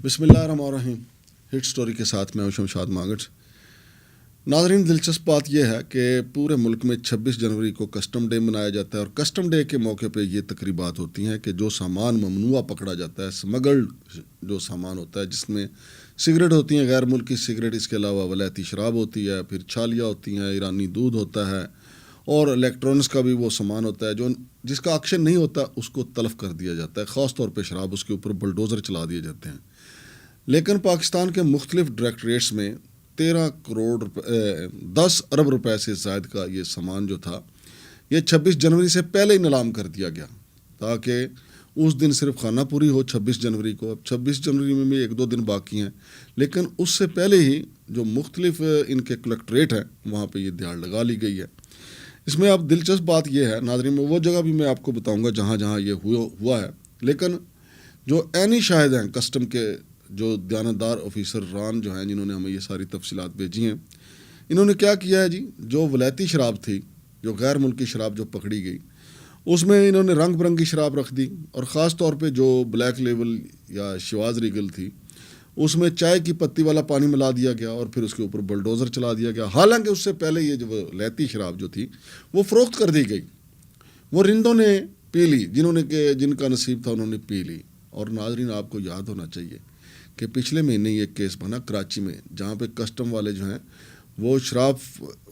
بسم اللہ الرحمن الرحیم. ہٹ سٹوری کے ساتھ میں ہوں شمشاد مانگٹ. ناظرین، دلچسپ بات یہ ہے کہ پورے ملک میں 26 جنوری کو کسٹم ڈے منایا جاتا ہے، اور کسٹم ڈے کے موقع پہ یہ تقریبات ہوتی ہیں کہ جو سامان ممنوعہ پکڑا جاتا ہے، سمگلڈ جو سامان ہوتا ہے، جس میں سگریٹ ہوتی ہیں، غیر ملکی سگریٹ، اس کے علاوہ ولایتی شراب ہوتی ہے، پھر چھالیاں ہوتی ہیں، ایرانی دودھ ہوتا ہے، اور الیکٹرانکس کا بھی وہ سامان ہوتا ہے جو جس کا ایکشن نہیں ہوتا اس کو تلف کر دیا جاتا ہے. خاص طور پہ شراب، اس کے اوپر بلڈوزر چلا دیے جاتے ہیں. لیکن پاکستان کے مختلف ڈائریکٹریٹس میں 10 ارب روپے سے زائد کا یہ سامان جو تھا، یہ 26 جنوری سے پہلے ہی نیلام کر دیا گیا، تاکہ اس دن صرف خانہ پوری ہو 26 جنوری کو. اب 26 جنوری میں بھی 1-2 دن باقی ہیں، لیکن اس سے پہلے ہی جو مختلف ان کے کلیکٹریٹ ہیں وہاں پہ یہ دیہڑ لگا لی گئی ہے. اس میں اب دلچسپ بات یہ ہے ناظرین، میں وہ جگہ بھی میں آپ کو بتاؤں گا جہاں جہاں یہ ہوا ہے. لیکن جو عینی شاہد ہیں کسٹم کے، جو دیانتدار آفیسر ران جو ہیں، جنہوں نے ہمیں یہ ساری تفصیلات بھیجی ہیں، انہوں نے کیا کیا ہے جی، جو ولایتی شراب تھی، جو غیر ملکی شراب جو پکڑی گئی، اس میں انہوں نے رنگ برنگی شراب رکھ دی، اور خاص طور پہ جو بلیک لیبل یا شواز ریگل تھی، اس میں چائے کی پتی والا پانی ملا دیا گیا، اور پھر اس کے اوپر بلڈوزر چلا دیا گیا. حالانکہ اس سے پہلے یہ جو ولایتی شراب جو تھی وہ فروخت کر دی گئی، وہ رندوں نے پی لی، جن کا نصیب تھا انہوں نے پی لی. اور ناظرین، آپ کو یاد ہونا چاہیے کہ پچھلے مہینے یہ کیس بنا کراچی میں، جہاں پہ کسٹم والے جو ہیں وہ شراب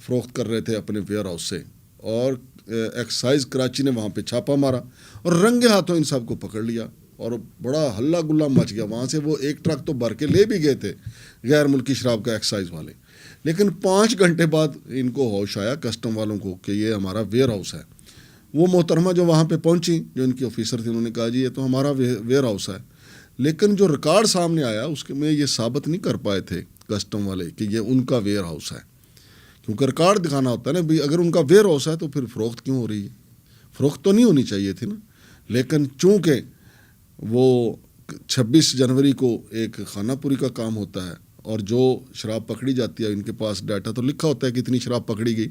فروخت کر رہے تھے اپنے ویئر ہاؤس سے، اور ایکسائز کراچی نے وہاں پہ چھاپا مارا اور رنگے ہاتھوں ان سب کو پکڑ لیا، اور بڑا ہلہ گلا مچ گیا. وہاں سے وہ ایک ٹرک تو بھر کے لے بھی گئے تھے غیر ملکی شراب کا ایکسائز والے، لیکن 5 گھنٹے بعد ان کو ہوش آیا کسٹم والوں کو کہ یہ ہمارا ویئر ہاؤس ہے. وہ محترمہ جو وہاں پہ پہنچی، جو ان کی آفیسر تھی، انہوں نے کہا جی یہ تو ہمارا ویئر ہاؤس ہے. لیکن جو ریکارڈ سامنے آیا اس کے میں یہ ثابت نہیں کر پائے تھے کسٹم والے کہ یہ ان کا ویئر ہاؤس ہے، کیونکہ ریکارڈ دکھانا ہوتا ہے نا بھائی. اگر ان کا ویئر ہاؤس ہے تو پھر فروخت کیوں ہو رہی ہے؟ فروخت تو نہیں ہونی چاہیے تھی نا. لیکن چونکہ وہ 26 جنوری کو ایک خانہ پوری کا کام ہوتا ہے، اور جو شراب پکڑی جاتی ہے ان کے پاس ڈاٹا تو لکھا ہوتا ہے کہ اتنی شراب پکڑی گئی،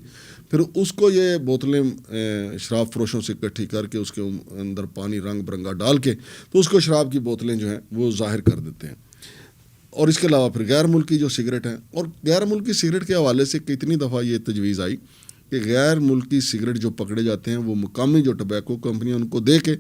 پھر اس کو یہ بوتلیں شراب فروشوں سے اکٹھی کر کے اس کے اندر پانی رنگ برنگا ڈال کے تو اس کو شراب کی بوتلیں جو ہیں وہ ظاہر کر دیتے ہیں. اور اس کے علاوہ پھر غیر ملکی جو سگریٹ ہیں، اور غیر ملکی سگریٹ کے حوالے سے کتنی دفعہ یہ تجویز آئی کہ غیر ملکی سگریٹ جو پکڑے جاتے ہیں وہ مقامی جو ٹبیکو کمپنیاں ان کو دے کے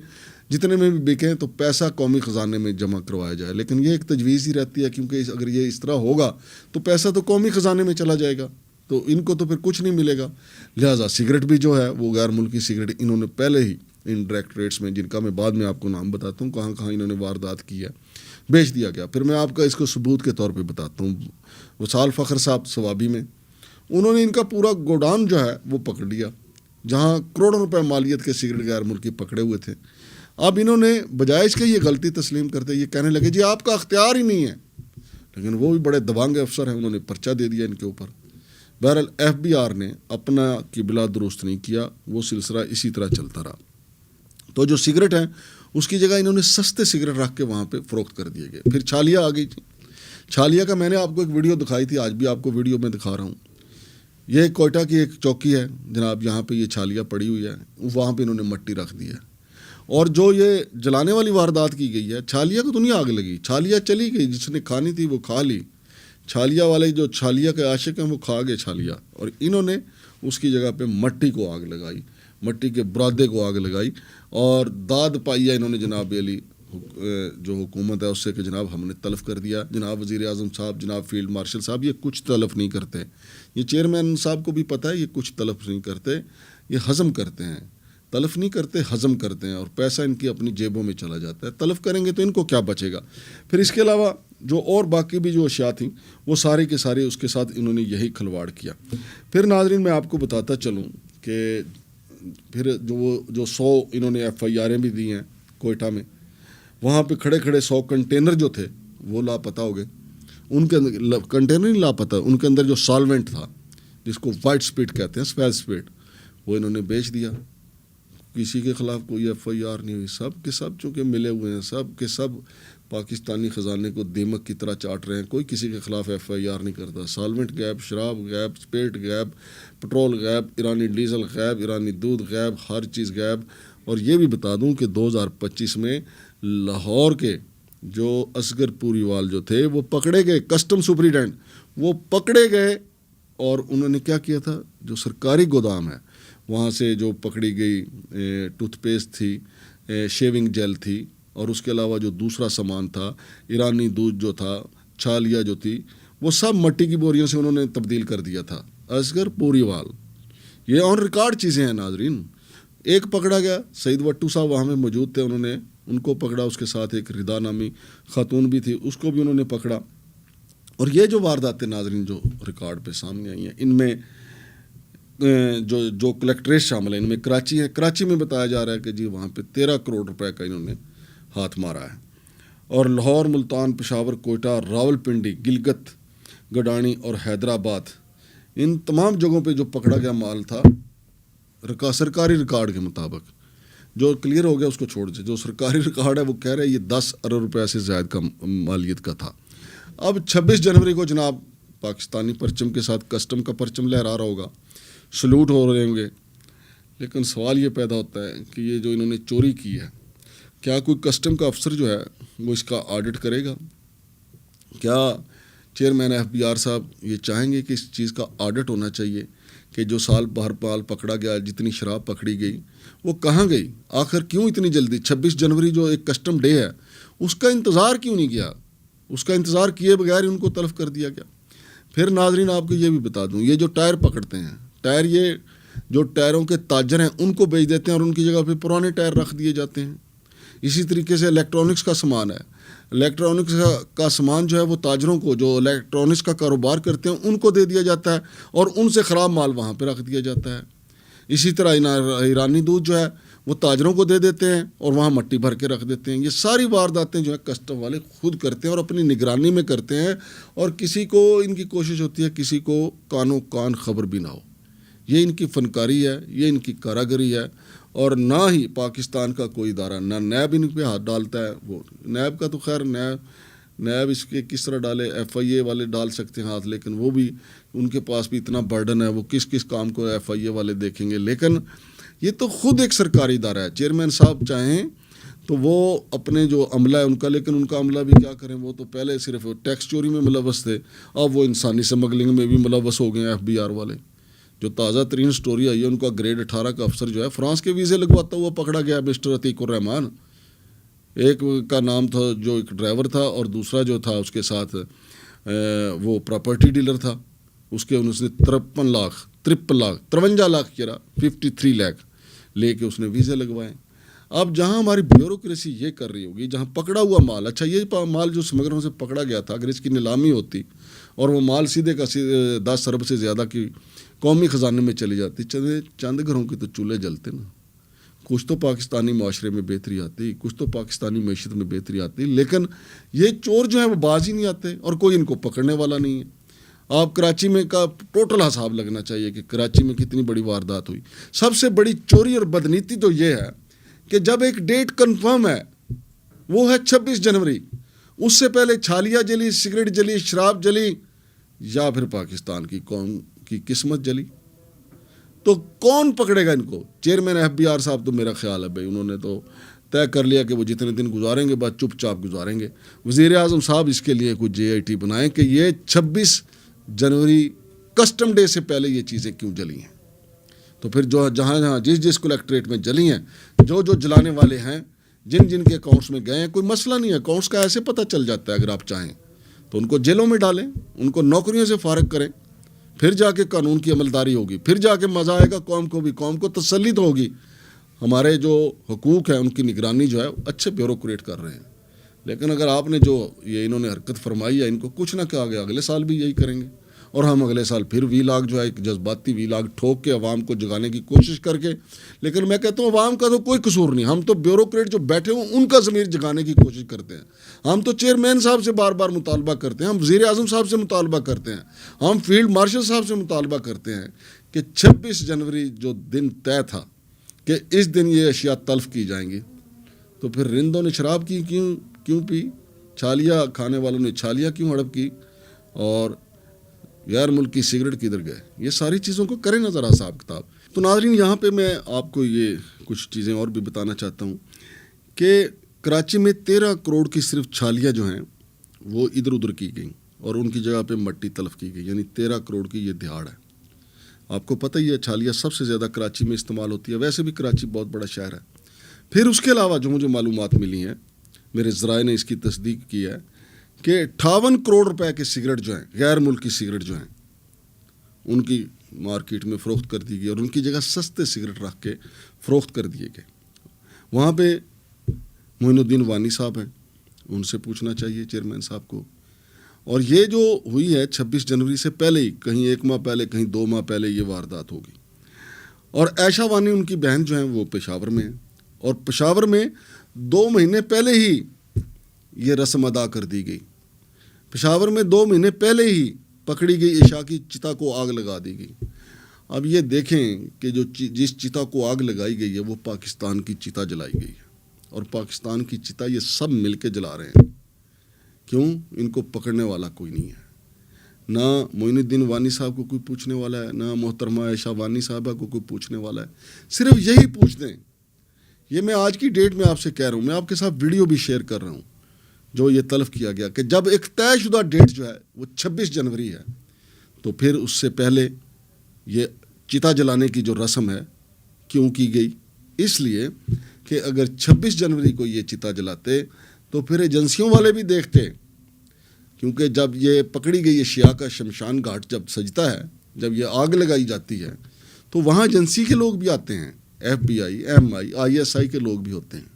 جتنے میں بھی بکیں تو پیسہ قومی خزانے میں جمع کروایا جائے. لیکن یہ ایک تجویز ہی رہتی ہے، کیونکہ اگر یہ اس طرح ہوگا تو پیسہ تو قومی خزانے میں چلا جائے گا، تو ان کو تو پھر کچھ نہیں ملے گا. لہٰذا سگریٹ بھی جو ہے وہ غیر ملکی سگریٹ انہوں نے پہلے ہی ان ڈائریکٹریٹس میں، جن کا میں بعد میں آپ کو نام بتاتا ہوں کہاں کہاں انہوں نے واردات کی ہے، بیچ دیا گیا. پھر میں آپ کا اس کو ثبوت کے طور پہ بتاتا ہوں. وصال فخر صاحب سوابی میں انہوں نے ان کا پورا گوڈان جو ہے وہ پکڑ لیا، جہاں کروڑوں روپے مالیت کے سگریٹ غیر ملکی پکڑے ہوئے تھے. اب انہوں نے بجائے اس کے یہ غلطی تسلیم کرتے یہ کہنے لگے جی آپ کا اختیار ہی نہیں ہے. لیکن وہ بھی بڑے دبانگ افسر ہیں، انہوں نے پرچہ دے دیا ان کے اوپر. بہرحال FBI نے اپنا قبلہ درست نہیں کیا، وہ سلسلہ اسی طرح چلتا رہا. تو جو سگریٹ ہیں اس کی جگہ انہوں نے سستے سگریٹ رکھ کے وہاں پہ فروخت کر دیے گئے. پھر چھالیاں آ گئی تھی. چھالیاں کا میں نے آپ کو ایک ویڈیو دکھائی تھی، آج بھی آپ کو ویڈیو میں دکھا رہا ہوں. یہ کوئٹہ کی ایک چوکی ہے جناب، یہاں پہ یہ چھالیاں پڑی ہوئی ہے، وہاں پہ انہوں نے مٹی رکھ دی ہے. اور جو یہ جلانے والی واردات کی گئی ہے، چھالیاں کو تو نہیں آگ لگی، چھالیاں چلی گئی، جس نے کھانی تھی وہ کھا لی. چھالیاں والے جو چھالیاں کے عاشق ہیں وہ کھا گئے چھالیاں، اور انہوں نے اس کی جگہ پہ مٹی کو آگ لگائی، مٹی کے برادے کو آگ لگائی، اور داد پائی ہے انہوں نے جناب علی جو حکومت ہے اس سے کہ جناب ہم نے تلف کر دیا. جناب وزیر اعظم صاحب، جناب فیلڈ مارشل صاحب، یہ کچھ تلف نہیں کرتے. یہ چیئرمین صاحب کو بھی پتہ ہے یہ کچھ تلف نہیں کرتے، یہ ہضم کرتے ہیں. تلف نہیں کرتے، ہضم کرتے ہیں، اور پیسہ ان کی اپنی جیبوں میں چلا جاتا ہے. تلف کریں گے تو ان کو کیا بچے گا؟ پھر اس کے علاوہ جو اور باقی بھی جو اشیاء تھیں وہ ساری کے سارے اس کے ساتھ انہوں نے یہی کھلواڑ کیا. پھر ناظرین میں آپ کو بتاتا چلوں کہ پھر جو 100 انہوں نے FIRیں بھی دی ہیں کوئٹہ میں، وہاں پہ کھڑے کھڑے 100 کنٹینر جو تھے وہ لاپتہ ہو گئے. ان کے اندر کنٹینر نہیں لاپتہ، ان کے اندر جو سالوینٹ تھا جس کو وائٹ اسپرٹ کہتے ہیں، سفید اسپرٹ، وہ انہوں نے بیچ دیا. کسی کے خلاف کوئی FIR نہیں ہوئی. سب کے سب چونکہ ملے ہوئے ہیں، سب کے سب پاکستانی خزانے کو دیمک کی طرح چاٹ رہے ہیں. کوئی کسی کے خلاف FIR نہیں کرتا. سالوینٹ غائب، شراب غائب، اسپرٹ غائب، پٹرول غائب، ایرانی ڈیزل غائب، ایرانی دودھ غائب، ہر چیز غائب. اور یہ بھی بتا دوں کہ 2025 میں لاہور کے جو اصغر پوریوال جو تھے وہ پکڑے گئے، کسٹم سپریڈنٹ وہ پکڑے گئے، اور انہوں نے کیا کیا تھا، جو سرکاری گودام ہے وہاں سے جو پکڑی گئی ٹوتھ پیسٹ تھی، شیونگ جیل تھی، اور اس کے علاوہ جو دوسرا سامان تھا، ایرانی دودھ جو تھا، چھالیاں جو تھی، وہ سب مٹی کی بوریوں سے انہوں نے تبدیل کر دیا تھا. اصغر پوریوال، یہ آن ریکارڈ چیزیں ہیں ناظرین. ایک پکڑا گیا، سعید وٹو صاحب وہاں میں موجود تھے، انہوں نے ان کو پکڑا، اس کے ساتھ ایک ردا نامی خاتون بھی تھی، اس کو بھی انہوں نے پکڑا. اور یہ جو وارداتیں ناظرین جو ریکارڈ پہ سامنے آئی ہیں، ان میں جو کلیکٹریٹ شامل ہیں، ان میں کراچی ہے. کراچی میں بتایا جا رہا ہے کہ جی وہاں پہ 13 کروڑ روپے کا انہوں نے ہاتھ مارا ہے. اور لاہور، ملتان، پشاور، کوئٹہ، راول پنڈی، گلگت، گڈانی اور حیدرآباد، ان تمام جگہوں پہ جو پکڑا گیا مال تھا سرکاری ریکارڈ کے مطابق. جو کلیئر ہو گیا اس کو چھوڑ دیں. جو سرکاری ریکارڈ ہے وہ کہہ رہے ہیں یہ 10 ارب روپے سے زائد کا مالیت کا تھا. اب 26 جنوری کو جناب پاکستانی پرچم کے ساتھ کسٹم کا پرچم لہرا رہا ہوگا، سلوٹ ہو رہے ہوں گے، لیکن سوال یہ پیدا ہوتا ہے کہ یہ جو انہوں نے چوری کی ہے، کیا کوئی کسٹم کا افسر جو ہے وہ اس کا آڈٹ کرے گا؟ کیا چیئرمین FBR صاحب یہ چاہیں گے کہ اس چیز کا آڈٹ ہونا چاہیے کہ جو سال بہر پال پکڑا گیا، جتنی شراب پکڑی گئی وہ کہاں گئی؟ آخر کیوں اتنی جلدی 26 جنوری جو ایک کسٹم ڈے ہے اس کا انتظار کیوں نہیں کیا؟ اس کا انتظار کیے بغیر ان کو تلف کر دیا گیا. پھر ناظرین آپ کو یہ بھی بتا دوں، یہ جو ٹائر پکڑتے ہیں، ٹائر یہ جو ٹائروں کے تاجر ہیں ان کو بیچ دیتے ہیں اور ان کی جگہ پہ پرانے ٹائر رکھ دیے جاتے ہیں. اسی طریقے سے الیکٹرانکس کا سامان ہے، الیکٹرانکس کا سامان جو ہے وہ تاجروں کو جو الیکٹرانکس کا کاروبار کرتے ہیں ان کو دے دیا جاتا ہے اور ان سے خراب مال وہاں پہ رکھ دیا جاتا ہے. اسی طرح ایرانی دودھ جو ہے وہ تاجروں کو دے دیتے ہیں اور وہاں مٹی بھر کے رکھ دیتے ہیں. یہ ساری وارداتیں جو ہے کسٹم والے خود کرتے ہیں اور اپنی نگرانی میں کرتے ہیں، اور کسی کو ان کی کوشش ہوتی ہے کسی کو کانوں کان خبر بھی نہ ہو. یہ ان کی فنکاری ہے، یہ ان کی کاراگری ہے. اور نہ ہی پاکستان کا کوئی ادارہ، نہ نیب ان پہ ہاتھ ڈالتا ہے. وہ نیب کا تو خیر نیب اس کے کس طرح ڈالے، FIA والے ڈال سکتے ہیں ہاتھ، لیکن وہ بھی ان کے پاس بھی اتنا برڈن ہے، وہ کس کام کو FIA والے دیکھیں گے. لیکن یہ تو خود ایک سرکاری ادارہ ہے. چیئرمین صاحب چاہیں تو وہ اپنے جو عملہ ہے ان کا، لیکن ان کا عملہ بھی کیا کریں، وہ تو پہلے صرف ٹیکس چوری میں ملوث تھے، اب وہ انسانی سمگلنگ میں بھی ملوث ہو گئے ہیں. FBR والے جو تازہ ترین سٹوری آئی ہے، ان کا گریڈ 18 کا افسر جو ہے فرانس کے ویزے لگواتا ہوا پکڑا گیا، مسٹر عتیق الرحمان. ایک کا نام تھا جو ایک ڈرائیور تھا، اور دوسرا جو تھا اس کے ساتھ وہ پراپرٹی ڈیلر تھا. اس کے انہوں نے 53 لاکھ 53 لاکھ لے کے اس نے ویزے لگوائے. اب جہاں ہماری بیوروکریسی یہ کر رہی ہوگی، جہاں پکڑا ہوا مال، اچھا یہ مال جو سمگلروں سے پکڑا گیا تھا، اگر اس کی نیلامی ہوتی اور وہ مال سیدھے کا 10 ارب سے زیادہ کی قومی خزانے میں چلی جاتی، چند گھروں کے تو چولہے جلتے نا، کچھ تو پاکستانی معاشرے میں بہتری آتی، کچھ تو پاکستانی معیشت میں بہتری آتی. لیکن یہ چور جو ہیں وہ باز ہی نہیں آتے اور کوئی ان کو پکڑنے والا نہیں ہے. آپ کراچی میں کا ٹوٹل حساب لگنا چاہیے کہ کراچی میں کتنی بڑی واردات ہوئی. سب سے بڑی چوری اور بدنیتی تو یہ ہے کہ جب ایک ڈیٹ کنفرم ہے وہ ہے 26 جنوری، اس سے پہلے چھالیاں جلی، سگریٹ جلی، شراب جلی، یا پھر پاکستان کی قوم کی قسمت جلی. تو کون پکڑے گا ان کو؟ چیئرمین FBR صاحب تو میرا خیال ہے بھائی انہوں نے تو طے کر لیا کہ وہ جتنے دن گزاریں گے بس چپ چاپ گزاریں گے. وزیر اعظم صاحب اس کے لیے کوئی JIT بنائیں کہ یہ 26 جنوری کسٹم ڈے سے پہلے یہ چیزیں کیوں جلی ہیں. تو پھر جو جہاں جس کلیکٹریٹ میں جلی ہیں، جو جلانے والے ہیں، جن کے اکاؤنٹس میں گئے ہیں، کوئی مسئلہ نہیں ہے، اکاؤنٹس کا ایسے پتہ چل جاتا ہے. اگر آپ چاہیں تو ان کو جیلوں میں ڈالیں، ان کو نوکریوں سے فارغ کریں، پھر جا کے قانون کی عملداری ہوگی، پھر جا کے مزہ آئے گا قوم کو تسلی تو ہوگی. ہمارے جو حقوق ہیں ان کی نگرانی جو ہے اچھے بیوروکریٹ کر رہے ہیں. لیکن اگر آپ نے جو یہ انہوں نے حرکت فرمائی ہے، ان کو کچھ نہ کہا گیا، اگلے سال بھی یہی کریں گے. اور ہم اگلے سال پھر ویلاگ جو ہے ایک جذباتی ویلاگ ٹھوک کے عوام کو جگانے کی کوشش کر کے. لیکن میں کہتا ہوں عوام کا تو کوئی قصور نہیں، ہم تو بیوروکریٹ جو بیٹھے ہوں ان کا ضمیر جگانے کی کوشش کرتے ہیں. ہم تو چیئرمین صاحب سے بار بار مطالبہ کرتے ہیں، ہم وزیر اعظم صاحب سے مطالبہ کرتے ہیں، ہم فیلڈ مارشل صاحب سے مطالبہ کرتے ہیں کہ 26 جنوری جو دن طے تھا کہ اس دن یہ اشیاء تلف کی جائیں گی، تو پھر رندوں نے شراب کی کیوں پی؟ چھالیاں کھانے والوں نے چھالیاں کیوں ہڑپ کی؟ اور غیر ملکی سگریٹ کدھر گئے؟ یہ ساری چیزوں کو کریں نظر حساب کتاب. تو ناظرین یہاں پہ میں آپ کو یہ کچھ چیزیں اور بھی بتانا چاہتا ہوں کہ کراچی میں 13 کروڑ کی صرف چھالیاں جو ہیں وہ ادھر ادھر کی گئیں اور ان کی جگہ پہ مٹی تلف کی گئی، یعنی 13 کروڑ کی یہ دہاڑ ہے۔ آپ کو پتہ ہی ہے چھالیاں سب سے زیادہ کراچی میں استعمال ہوتی ہے، ویسے بھی کراچی بہت بڑا شہر ہے۔ پھر اس کے علاوہ جو مجھے معلومات ملی ہیں، میرے ذرائع نے اس کی تصدیق کی ہے کہ 58 کروڑ روپے کے سگریٹ جو ہیں، غیر ملکی سگریٹ جو ہیں، ان کی مارکیٹ میں فروخت کر دی گئی اور ان کی جگہ سستے سگریٹ رکھ کے فروخت کر دیے گئے۔ وہاں پہ معین الدین وانی صاحب ہیں، ان سے پوچھنا چاہیے چیئرمین صاحب کو۔ اور یہ جو ہوئی ہے 26 جنوری سے پہلے ہی، کہیں 1 ماہ پہلے، کہیں 2 ماہ پہلے یہ واردات ہوگی۔ اور عائشہ وانی ان کی بہن جو ہیں وہ پشاور میں ہیں، اور پشاور میں 2 مہینے پہلے ہی یہ رسم ادا کر دی گئی۔ پشاور میں 2 مہینے پہلے ہی پکڑی گئی عشاء کی چتا کو آگ لگا دی گئی۔ اب یہ دیکھیں کہ جس چتا کو آگ لگائی گئی ہے وہ پاکستان کی چتا جلائی گئی ہے، اور پاکستان کی چتا یہ سب مل کے جلا رہے ہیں۔ کیوں؟ ان کو پکڑنے والا کوئی نہیں ہے، نہ معین الدین وانی صاحب کو کوئی پوچھنے والا ہے، نہ محترمہ عائشہ وانی صاحبہ کو کوئی پوچھنے والا ہے۔ صرف یہی پوچھ دیں، یہ میں آج کی ڈیٹ میں آپ سے کہہ رہا ہوں، میں آپ کے ساتھ ویڈیو بھی شیئر کر رہا ہوں جو یہ تلف کیا گیا، کہ جب ایک طے شدہ ڈیٹ جو ہے وہ 26 جنوری ہے، تو پھر اس سے پہلے یہ چتا جلانے کی جو رسم ہے کیوں کی گئی؟ اس لیے کہ اگر 26 جنوری کو یہ چتا جلاتے تو پھر ایجنسیوں والے بھی دیکھتے، کیونکہ جب یہ پکڑی گئی شیعہ کا شمشان گھاٹ جب سجتا ہے، جب یہ آگ لگائی جاتی ہے، تو وہاں ایجنسی کے لوگ بھی آتے ہیں، FBI، MI، ISI کے لوگ بھی ہوتے ہیں،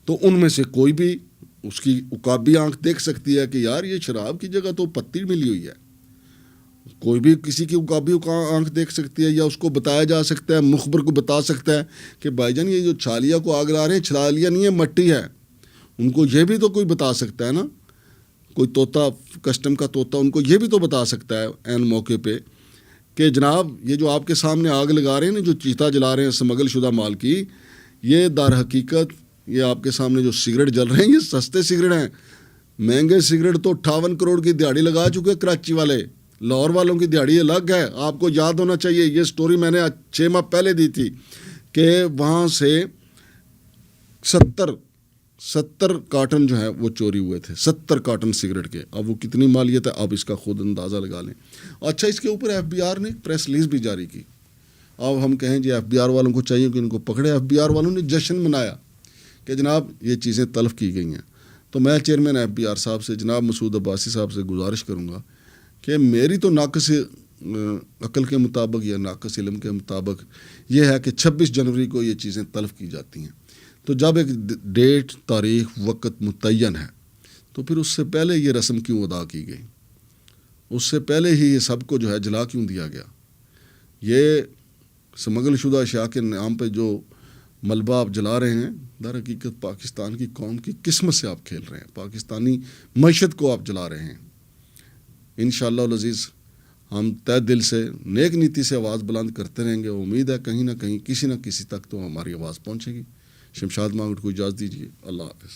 تو ان میں سے کوئی بھی اس کی عقابی آنکھ دیکھ سکتی ہے کہ یار یہ شراب کی جگہ تو پتی ملی ہوئی ہے۔ کوئی بھی کسی کی عقابی آنکھ دیکھ سکتی ہے، یا اس کو بتایا جا سکتا ہے، مخبر کو بتا سکتا ہے کہ بھائی جان یہ جو چھالیا کو آگ لا رہے ہیں، چھالیا نہیں ہے، مٹی ہے۔ ان کو یہ بھی تو کوئی بتا سکتا ہے نا، کوئی طوطا، کسٹم کا طوطا ان کو یہ بھی تو بتا سکتا ہے عین موقع پہ کہ جناب یہ جو آپ کے سامنے آگ لگا رہے ہیں نا، جو چیتا جلا رہے ہیں اسمگل شدہ مال کی، یہ در حقیقت یہ آپ کے سامنے جو سگریٹ جل رہے ہیں یہ سستے سگریٹ ہیں۔ مہنگے سگریٹ تو 58 کروڑ کی دیہڑی لگا چکے کراچی والے، لاہور والوں کی دیہڑی الگ ہے۔ آپ کو یاد ہونا چاہیے، یہ سٹوری میں نے 6 ماہ پہلے دی تھی کہ وہاں سے 70 کارٹن جو ہے وہ چوری ہوئے تھے، 70 کارٹن سگریٹ کے۔ اب وہ کتنی مالیت ہے آپ اس کا خود اندازہ لگا لیں۔ اچھا، اس کے اوپر FBR نے پریس ریلیز بھی جاری کی۔ اب ہم کہیں جی FBR والوں کو چاہیے کہ ان کو پکڑے۔ FBR والوں نے جشن منایا کہ جناب یہ چیزیں تلف کی گئی ہیں۔ تو میں چیئرمین FBR صاحب سے، جناب مسعود عباسی صاحب سے گزارش کروں گا کہ میری تو ناقص عقل کے مطابق یا ناقص علم کے مطابق یہ ہے کہ 26 جنوری کو یہ چیزیں تلف کی جاتی ہیں۔ تو جب ایک ڈیٹ، تاریخ، وقت متعین ہے تو پھر اس سے پہلے یہ رسم کیوں ادا کی گئی؟ اس سے پہلے ہی یہ سب کو جو ہے جلا کیوں دیا گیا؟ یہ سمگل شدہ اشیاء کے نام پہ جو ملبہ آپ جلا رہے ہیں، در حقیقت پاکستان کی قوم کی قسمت سے آپ کھیل رہے ہیں، پاکستانی معیشت کو آپ جلا رہے ہیں۔ انشاءاللہ العزیز ہم تہ دل سے نیک نیتی سے آواز بلند کرتے رہیں گے۔ امید ہے کہیں نہ کہیں کسی نہ کسی تک تو ہماری آواز پہنچے گی۔ شمشاد مانگٹ کو اجازت دیجیے، اللہ حافظ۔